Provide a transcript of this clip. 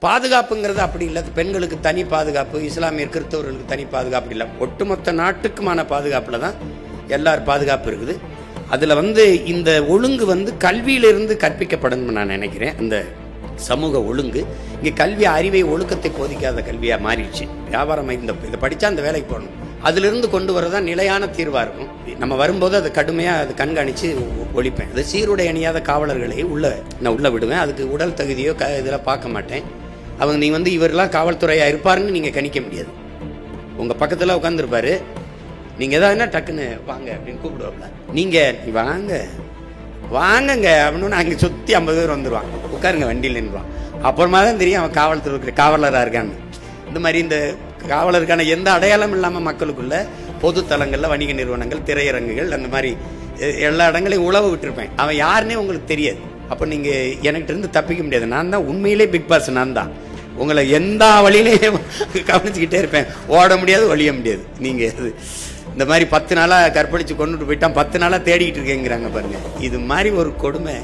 பாதுகாப்புங்கிறது அப்படி இல்லை. பெண்களுக்கு தனி பாதுகாப்பு, இஸ்லாமிய கிறிஸ்தவர்களுக்கு தனி பாதுகாப்பு இல்லை. ஒட்டுமொத்த நாட்டுக்குமான பாதுகாப்பில் தான் எல்லார் பாதுகாப்பு இருக்குது. அதில் இந்த ஒழுங்கு கல்வியிலிருந்து கற்பிக்கப்படணும்னு நான் நினைக்கிறேன். இந்த சமூக ஒழுங்கு இங்கே கல்வி அறிவை ஒழுக்கத்தை போதிக்காத கல்வியாக மாறிடுச்சு. வியாபாரம் இதை படித்தா அந்த வேலைக்கு போகணும், அதிலிருந்து கொண்டு வரதான் நிலையான தீர்வாக இருக்கும். நம்ம வரும்போது அதை கடுமையாக அதை கண்காணித்து ஒழிப்பேன். அது சீருடை அணியாத காவலர்களை நான் உள்ளே விடுவேன். அதுக்கு உடல் தகுதியோ இதெல்லாம் பார்க்க மாட்டேன். அவங்க நீ இவரெல்லாம் காவல்துறையாக இருப்பாருன்னு நீங்கள் கணிக்க முடியாது. உங்கள் பக்கத்தில் உட்காந்துருப்பாரு, நீங்கள் எதாவதுன்னா டக்குன்னு வாங்க அப்படின்னு கூப்பிடுவாப்ல. நீங்கள் வாங்கங்க அப்படின்னு அங்கே சுற்றி 50 பேர் வந்துடுவான். உட்காருங்க வண்டியில் நின்றுவான். அப்புறமா தான் தெரியும் அவன் காவல்துறை காவலராக இருக்கான்னு. இந்த மாதிரி இந்த காவலருக்கான எந்த அடையாளம் இல்லாமல் மக்களுக்குள்ள பொது தலங்களில், வணிக நிறுவனங்கள், திரையரங்குகள், அந்த மாதிரி எல்லா இடங்களையும் உழவு விட்டுருப்பேன். அவன் யாருன்னே உங்களுக்கு தெரியாது. அப்போ நீங்கள் எனக்கிட்ட இருந்து தப்பிக்க முடியாது. நான் தான் உண்மையிலே பிக் பாஸ். நான் தான் உங்களை எந்த வழியிலையும் கவனிச்சுக்கிட்டே இருப்பேன். ஓட முடியாது, ஒழிய முடியாது. நீங்கள் இந்த மாதிரி 10 நாளாக கற்பழித்து கொண்டுட்டு போயிட்டான், 10 நாளாக தேடிக்கிட்டு இருக்கேங்கிறாங்க பாருங்கள். இது மாதிரி ஒரு கொடுமை